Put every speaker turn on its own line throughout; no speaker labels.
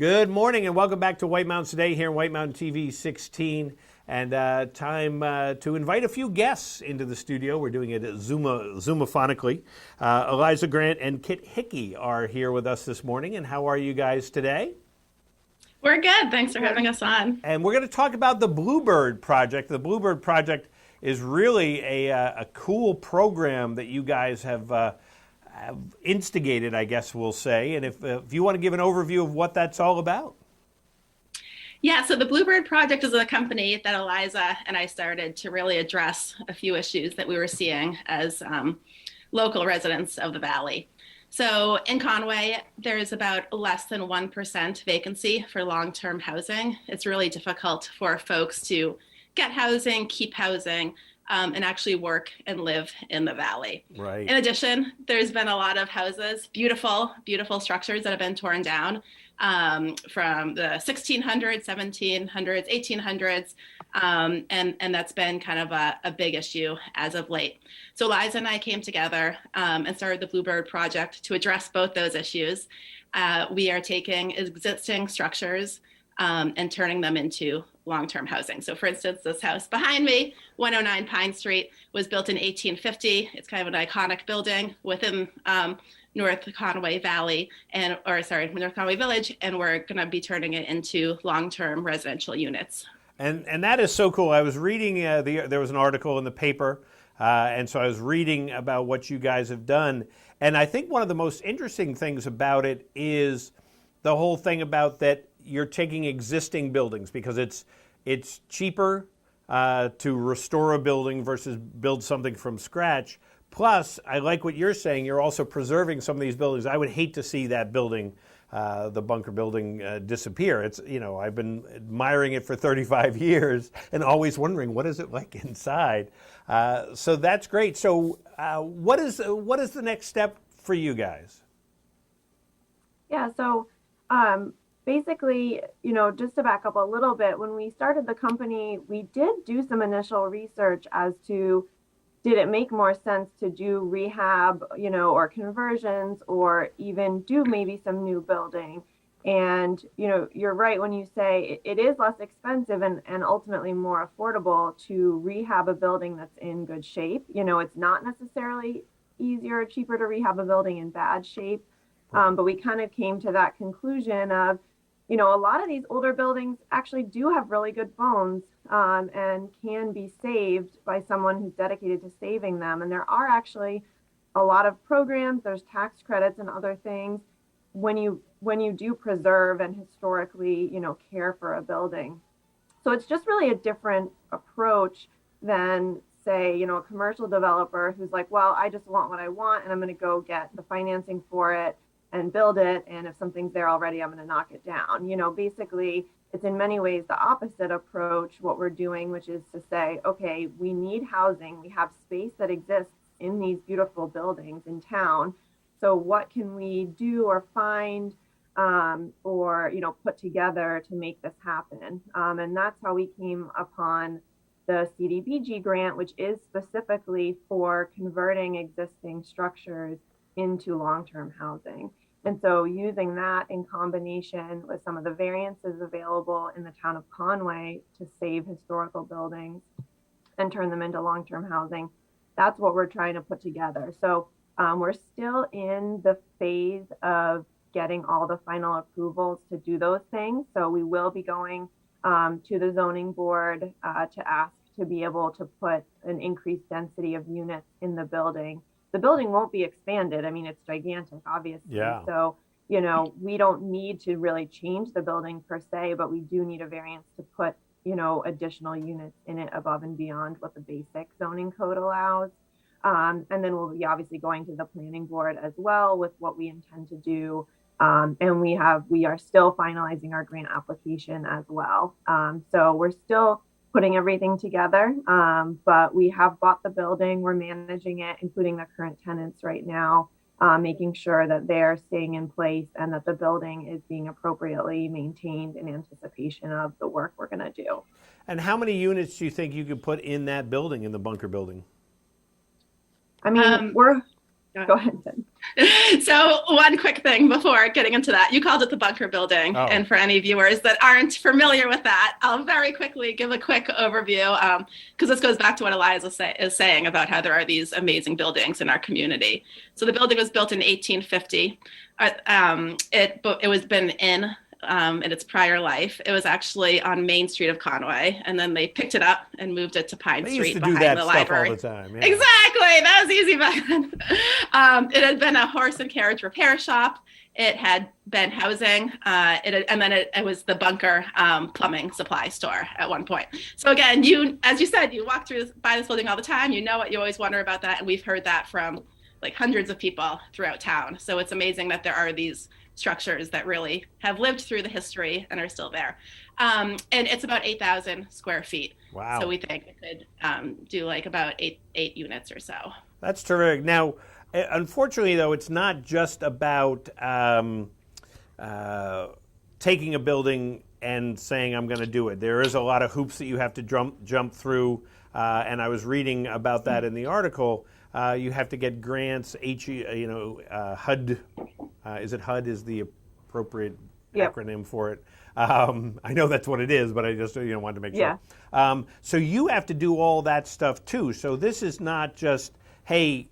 Good morning and welcome back to White Mountains Today here on White Mountain TV 16. And time to invite a few guests into the studio. We're doing it Zoomophonically. Eliza Grant and Kit Hickey are here with us this morning. And how are you guys today?
We're good. Thanks for having us on.
And we're going to talk about the Bluebird Project. The Bluebird Project is really a cool program that you guys have instigated, I guess we'll say. And if you want to give an overview of what that's all about.
Yeah, so the Bluebird Project is a company that Eliza and I started to really address a few issues that we were seeing as local residents of the Valley. So in Conway, there's about less than 1% vacancy for long-term housing. It's really difficult for folks to get housing, keep housing, and actually work and live in the Valley.
Right.
In addition, there's been a lot of houses, beautiful, beautiful structures that have been torn down from the 1600s, 1700s, 1800s, and that's been kind of a big issue as of late. So Liza and I came together and started the Bluebird Project to address both those issues. We are taking existing structures and turning them into long-term housing. So for instance, this house behind me, 109 Pine Street, was built in 1850. It's kind of an iconic building within North Conway Valley, North Conway Village, and we're going to be turning it into long-term residential units.
And that is so cool. I was reading, there was an article in the paper, and so I was reading about what you guys have done. And I think one of the most interesting things about it is the whole thing about that you're taking existing buildings because it's cheaper to restore a building versus build something from scratch. Plus, I like what you're saying. You're also preserving some of these buildings. I would hate to see that building, the bunker building, disappear. It's, I've been admiring it for 35 years and always wondering what is it like inside. So that's great. So what is the next step for you guys?
Yeah. So basically, just to back up a little bit, when we started the company, we did do some initial research as to did it make more sense to do rehab, or conversions, or even do maybe some new building. And, you're right when you say it is less expensive and ultimately more affordable to rehab a building that's in good shape. It's not necessarily easier or cheaper to rehab a building in bad shape. But we kind of came to that conclusion of, a lot of these older buildings actually do have really good bones and can be saved by someone who's dedicated to saving them. And there are actually a lot of programs, there's tax credits and other things when you do preserve and historically, care for a building. So it's just really a different approach than, say, a commercial developer who's like, well, I just want what I want and I'm going to go get the financing for it and build it. And if something's there already, I'm going to knock it down. Basically, it's in many ways the opposite approach, what we're doing, which is to say, okay, we need housing. We have space that exists in these beautiful buildings in town. So what can we do or find or, put together to make this happen? And that's how we came upon the CDBG grant, which is specifically for converting existing structures into long-term housing. And so using that in combination with some of the variances available in the town of Conway to save historical buildings and turn them into long-term housing, that's what we're trying to put together. So we're still in the phase of getting all the final approvals to do those things. So we will be going to the zoning board to ask to be able to put an increased density of units in the building. The building won't be expanded. I mean, it's gigantic, obviously.
Yeah.
So, we don't need to really change the building per se, but we do need a variance to put, additional units in it above and beyond what the basic zoning code allows. And then we'll be obviously going to the planning board as well with what we intend to do. And we are still finalizing our grant application as well. So we're still putting everything together, but we have bought the building, we're managing it, including the current tenants right now, making sure that they're staying in place and that the building is being appropriately maintained in anticipation of the work we're going to do.
And how many units do you think you could put in that building, in the bunker building?
I mean, Go ahead, Jen.
So one quick thing before getting into that, you called it the bunker building.
Oh.
And for any viewers that aren't familiar with that, I'll very quickly give a quick overview because this goes back to what Eliza is saying about how there are these amazing buildings in our community. So the building was built in 1850. It was been in its prior life. It was actually on Main Street of Conway, and then they picked it up and moved it to Pine
They
Street
used to do
behind
that
the
stuff
library.
all the time. Yeah.
Exactly, that was easy back then. It had been a horse and carriage repair shop. It had been housing, and then it was the bunker plumbing supply store at one point. So again, as you said, you walk by this building all the time. You know what you always wonder about that, and we've heard that from like hundreds of people throughout town. So it's amazing that there are these structures that really have lived through the history and are still there. And it's about 8,000 square feet.
Wow.
So we think it could do like about eight units or so.
That's terrific. Now, unfortunately, though, it's not just about taking a building and saying, I'm going to do it. There is a lot of hoops that you have to jump through, and I was reading about that in the article. You have to get grants, HUD, is it HUD is the appropriate acronym for it? I know that's what it is, but I just wanted to make sure.
Yeah.
So you have to do all that stuff too. So this is not just, hey,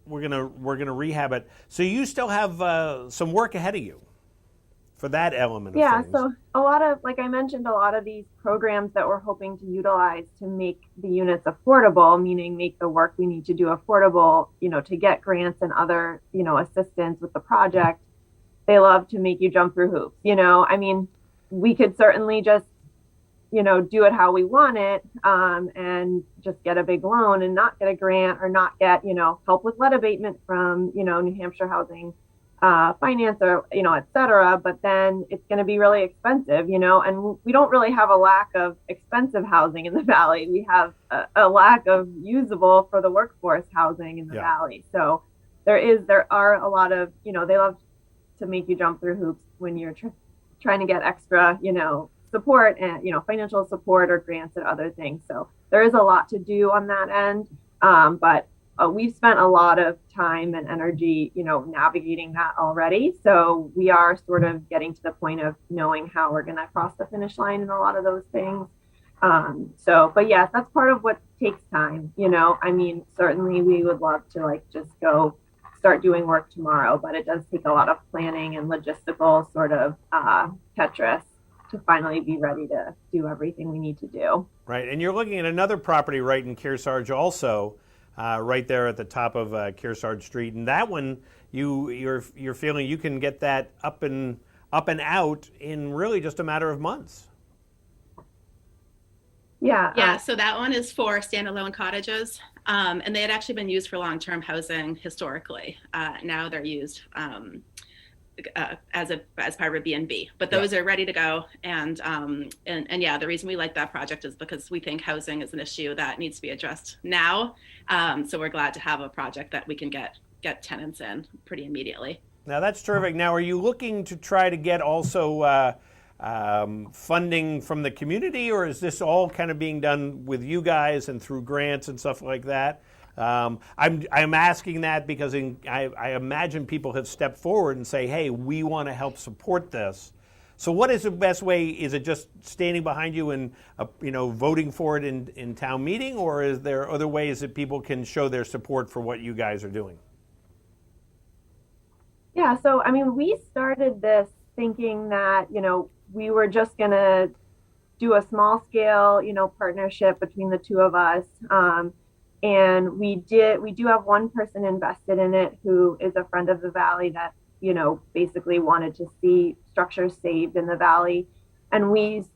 we're gonna rehab it. So you still have some work ahead of you for that element of things.
Yeah, so a lot of, like I mentioned, a lot of these programs that we're hoping to utilize to make the units affordable, meaning make the work we need to do affordable, to get grants and other, assistance with the project, they love to make you jump through hoops. I mean, we could certainly just, do it how we want it, and just get a big loan and not get a grant or not get, help with lead abatement from, New Hampshire Housing Finance or, et cetera. But then it's going to be really expensive, and we don't really have a lack of expensive housing in the Valley. We have a lack of usable for the workforce housing in the Valley. So there are a lot of, they love to make you jump through hoops when you're trying to get extra, support and, financial support or grants and other things. So there is a lot to do on that end. But we've spent a lot of time and energy, navigating that already. So we are sort of getting to the point of knowing how we're going to cross the finish line in a lot of those things. But yes, that's part of what takes time. I mean, certainly we would love to just go start doing work tomorrow, but it does take a lot of planning and logistical sort of Tetris to finally be ready to do everything we need to do.
Right, and you're looking at another property right in Kearsarge also, right there at the top of Kearsarge Street, and that one you're feeling you can get that up and out in really just a matter of months.
Yeah. So that one is for standalone cottages, and they had actually been used for long-term housing historically. Now they're used as part of a B&B, but those are ready to go. And yeah, the reason we like that project is because we think housing is an issue that needs to be addressed now. So we're glad to have a project that we can get tenants in pretty immediately.
Now that's terrific. Now, are you looking to try to get also funding from the community, or is this all kind of being done with you guys and through grants and stuff like that? I'm asking that because I imagine people have stepped forward and say, hey, we want to help support this. So what is the best way? Is it just standing behind you and voting for it in town meeting, or is there other ways that people can show their support for what you guys are doing?
Yeah, so I mean, we started this thinking that, we were just going to do a small scale, partnership between the two of us. And we do have one person invested in it who is a friend of the Valley that, basically wanted to see structures saved in the Valley. And we've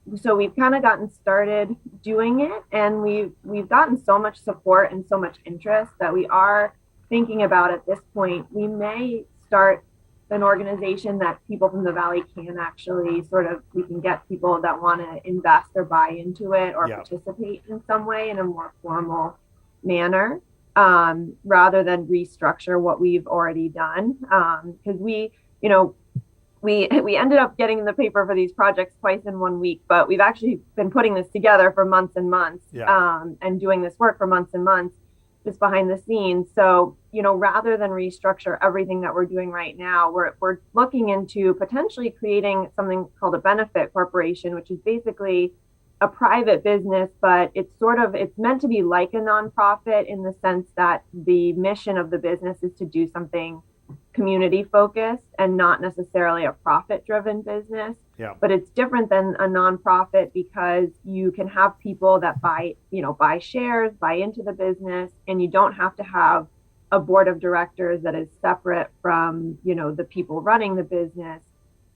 kind of gotten started doing it, and we've gotten so much support and so much interest that we are thinking about at this point, we may start an organization that people from the Valley can actually we can get people that want to invest or buy into it or participate in some way in a more formal manner, rather than restructure what we've already done. Because we ended up getting in the paper for these projects twice in 1 week, but we've actually been putting this together for months and months, and doing this work for months and months, just behind the scenes. So, rather than restructure everything that we're doing right now, we're looking into potentially creating something called a benefit corporation, which is basically a private business, but it's meant to be like a nonprofit in the sense that the mission of the business is to do something community focused and not necessarily a profit driven business.
Yeah.
But it's different than a nonprofit because you can have people that buy shares, buy into the business, and you don't have to have a board of directors that is separate from, the people running the business,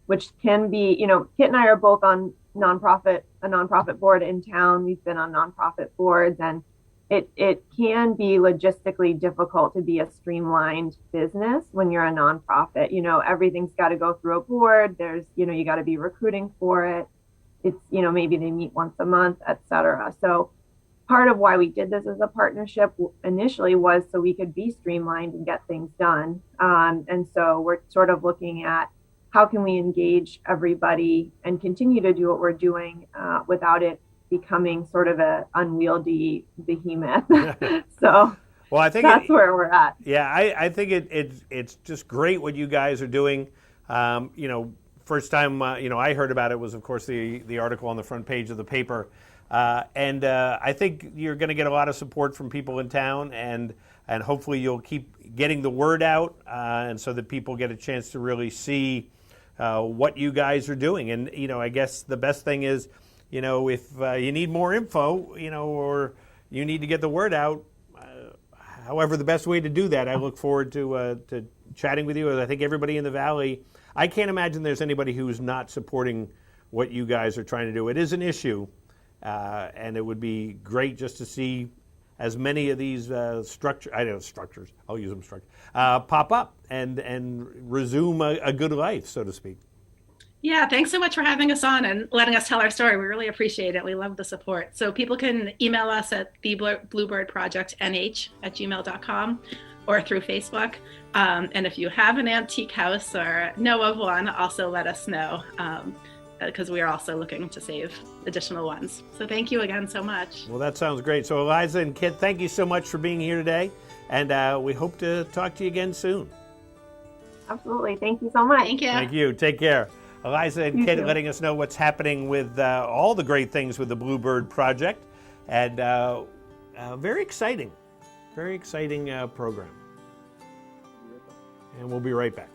which can be, Kit and I are both on a nonprofit board in town. We've been on nonprofit boards, and it can be logistically difficult to be a streamlined business when you're a nonprofit. Everything's got to go through a board. There's, you got to be recruiting for it. It's, maybe they meet once a month, et cetera. So part of why we did this as a partnership initially was so we could be streamlined and get things done. And so we're sort of looking at how can we engage everybody and continue to do what we're doing without it becoming sort of a unwieldy behemoth. So
well, I think
that's where we're at.
Yeah, I think it's just great what you guys are doing. First time I heard about it was, of course, the article on the front page of the paper, and I think you're going to get a lot of support from people in town, and hopefully you'll keep getting the word out, and so that people get a chance to really see what you guys are doing. And I guess the best thing is, if you need more info, or you need to get the word out, however the best way to do that, I look forward to chatting with you. I think everybody in the Valley, I can't imagine there's anybody who's not supporting what you guys are trying to do. It is an issue, and it would be great just to see as many of these structures, I'll use them structures, pop up and resume a good life, so to speak.
Yeah, thanks so much for having us on and letting us tell our story. We really appreciate it. We love the support. So people can email us at thebluebirdprojectnh@gmail.com or through Facebook. And if you have an antique house or know of one, also let us know, because we are also looking to save additional ones. So thank you again so much.
Well, that sounds great. So Eliza and Kit, thank you so much for being here today. And we hope to talk to you again soon.
Absolutely. Thank you so much.
Thank you.
Thank you. Take care. Eliza and Kit
too.
letting us know what's happening with all the great things with the Bluebird Project. And very exciting program. And we'll be right back.